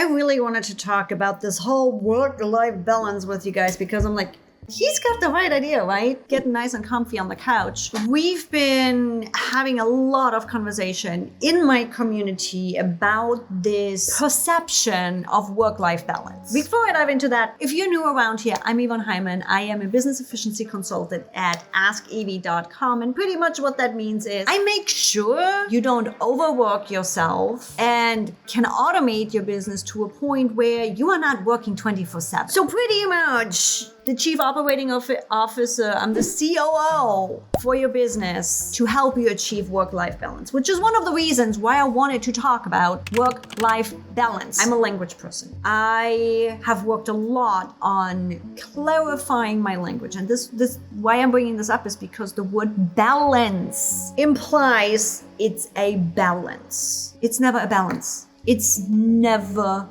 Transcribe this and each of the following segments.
really wanted to talk about this whole work-life balance with you guys because I'm like, he's got the right idea, right? Getting nice and comfy on the couch. We've been having a lot of conversation in my community about this perception of work-life balance. Before I dive into that, if you're new around here, I'm Yvonne Heimann. I am a business efficiency consultant at askev.com. And pretty much what that means is I make sure you don't overwork yourself and can automate your business to a point where you are not working 24/7. So pretty much the Chief Operating Officer, I'm the COO for your business to help you achieve work-life balance, which is one of the reasons why I wanted to talk about work-life balance. I'm a language person. I have worked a lot on clarifying my language. And this why I'm bringing this up is because the word balance implies it's a balance. It's never a balance. It's never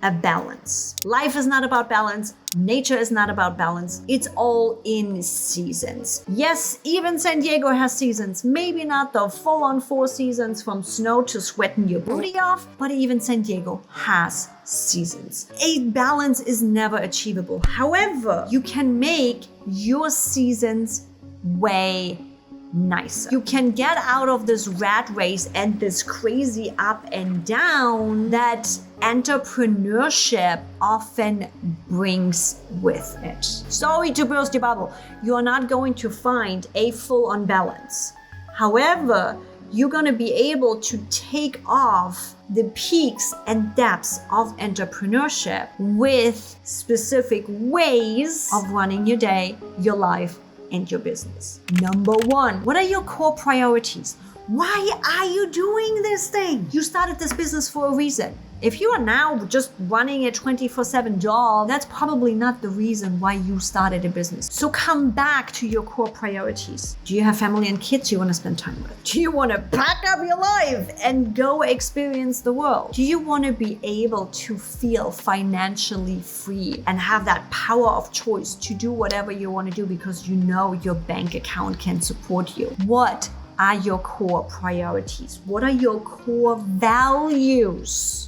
a balance. Life is not about balance. Nature is not about balance. It's all in seasons. Yes, even San Diego has seasons. Maybe not the full-on 4 seasons from snow to sweating your booty off, but even San Diego has seasons. A balance is never achievable. However, you can make your seasons way nicer. You can get out of this rat race and this crazy up and down that entrepreneurship often brings with it. Sorry to burst your bubble. You're not going to find a full-on balance. However, you're going to be able to take off the peaks and depths of entrepreneurship with specific ways of running your day, your life, and your business. Number 1, what are your core priorities? Why are you doing this thing? You started this business for a reason. If you are now just running a 24/7 job, that's probably not the reason why you started a business. So come back to your core priorities. Do you have family and kids you want to spend time with? Do you want to pack up your life and go experience the world? Do you want to be able to feel financially free and have that power of choice to do whatever you want to do because you know your bank account can support you? What are your core priorities? What are your core values?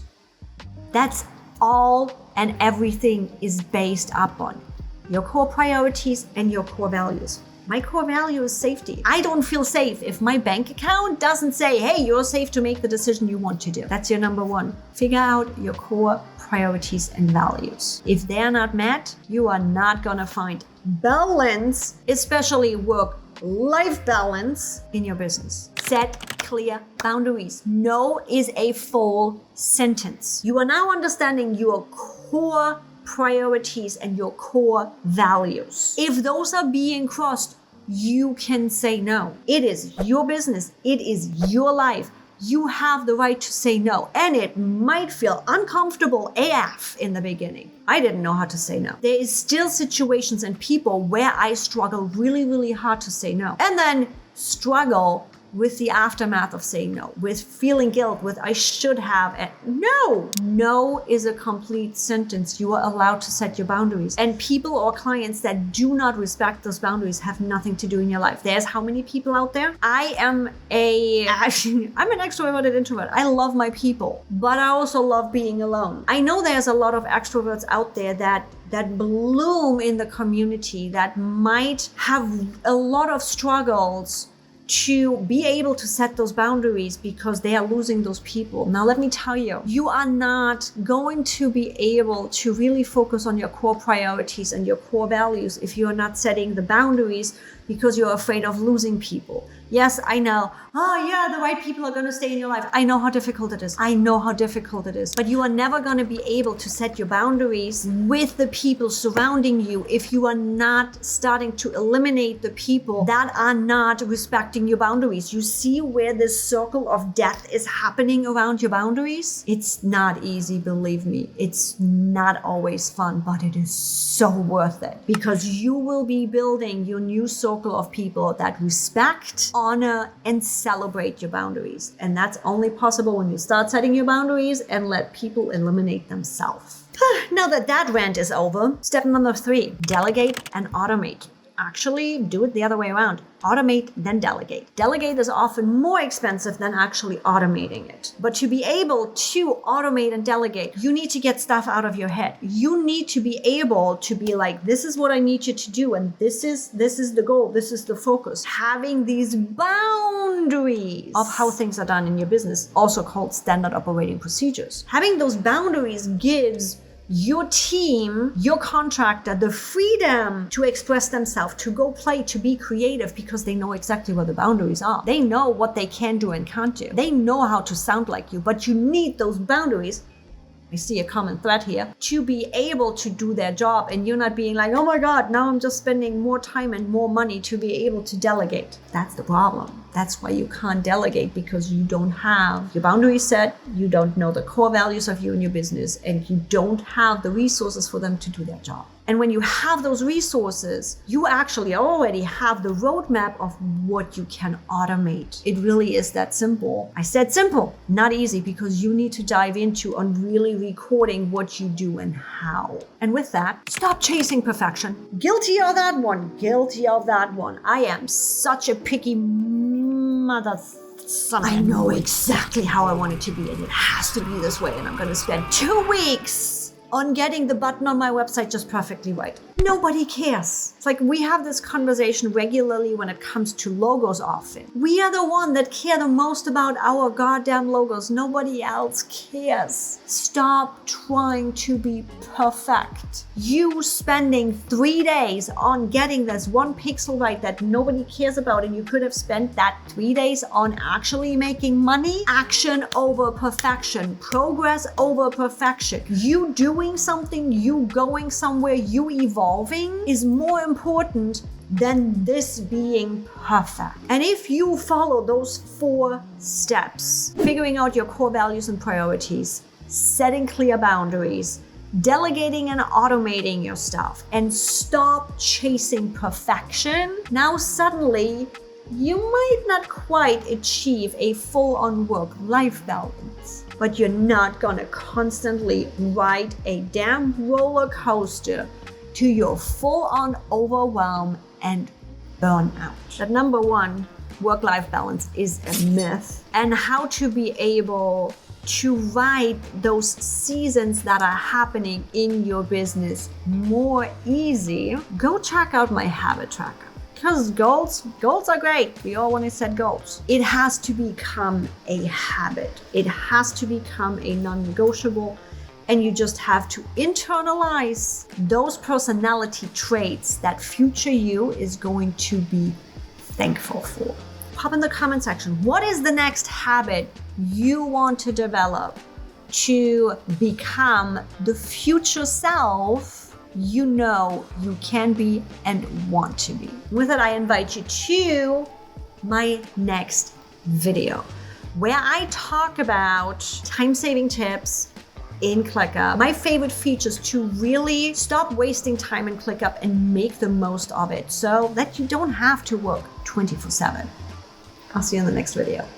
That's all and everything is based upon your core priorities and your core values. My core value is safety. I don't feel safe if my bank account doesn't say, hey, you're safe to make the decision you want to do. That's your number 1. Figure out your core priorities and values. If they're not met, you are not gonna find balance, especially work-life balance in your business. Set clear boundaries. No is a full sentence. You are now understanding your core priorities and your core values. If those are being crossed, you can say no. It is your business. It is your life. You have the right to say no. And it might feel uncomfortable AF in the beginning. I didn't know how to say no. There is still situations and people where I struggle really, really hard to say no. And then struggle with the aftermath of saying no, with feeling guilt, with I should have, and no. No is a complete sentence. You are allowed to set your boundaries. And people or clients that do not respect those boundaries have nothing to do in your life. There's how many people out there? I'm an extroverted introvert. I love my people, but I also love being alone. I know there's a lot of extroverts out there that bloom in the community that might have a lot of struggles to be able to set those boundaries because they are losing those people. Now, let me tell you, you are not going to be able to really focus on your core priorities and your core values if you are not setting the boundaries because you're afraid of losing people. Yes, I know. Oh yeah, the right people are going to stay in your life. I know how difficult it is. But you are never going to be able to set your boundaries with the people surrounding you if you are not starting to eliminate the people that are not respecting your boundaries. You see where this circle of death is happening around your boundaries? It's not easy, believe me. It's not always fun, but it is so worth it because you will be building your new circle of people that respect, honor, and celebrate your boundaries. And that's only possible when you start setting your boundaries and let people eliminate themselves. Now that rant is over, step number 3, delegate and automate. actually do it the other way around. Automate, then delegate. Delegate is often more expensive than actually automating it. But to be able to automate and delegate, you need to get stuff out of your head. You need to be able to be like, this is what I need you to do, and this is the goal, this is the focus. Having these boundaries of how things are done in your business, also called standard operating procedures. Having those boundaries gives your team, your contractor, the freedom to express themselves, to go play, to be creative, because they know exactly what the boundaries are. They know what they can do and can't do. They know how to sound like you, but you need those boundaries. I see a common thread here, to be able to do their job, and you're not being like, oh my God, now I'm just spending more time and more money to be able to delegate. That's the problem. That's why you can't delegate, because you don't have your boundaries set, you don't know the core values of you and your business, and you don't have the resources for them to do their job. And when you have those resources, you actually already have the roadmap of what you can automate. It really is that simple. I said simple, not easy, because you need to dive into on really recording what you do and how. And with that, stop chasing perfection. Guilty of that one. Guilty of that one. I am such a picky mother. I know exactly how I want it to be, and it has to be this way. And I'm going to spend 2 weeks on getting the button on my website just perfectly right. Nobody cares. It's like we have this conversation regularly when it comes to logos often. We are the one that care the most about our goddamn logos. Nobody else cares. Stop trying to be perfect. You spending 3 days on getting this one pixel right that nobody cares about, and you could have spent that 3 days on actually making money. Action over perfection. Progress over perfection. You doing something, you going somewhere, you evolving is more important than this being perfect. And if you follow those 4 steps, figuring out your core values and priorities, setting clear boundaries, delegating and automating your stuff, and stop chasing perfection, now suddenly you might not quite achieve a full-on work-life balance, but you're not gonna constantly ride a damn roller coaster to your full-on overwhelm and burnout. That number 1, work-life balance, is a myth. And how to be able to ride those seasons that are happening in your business more easy, go check out my habit tracker. Because goals are great. We all want to set goals. It has to become a habit. It has to become a non-negotiable. And you just have to internalize those personality traits that future you is going to be thankful for. Pop in the comment section. What is the next habit you want to develop to become the future self you know you can be and want to be? With it, I invite you to my next video, where I talk about time-saving tips in ClickUp, my favorite features to really stop wasting time in ClickUp and make the most of it so that you don't have to work 24/7. I'll see you in the next video.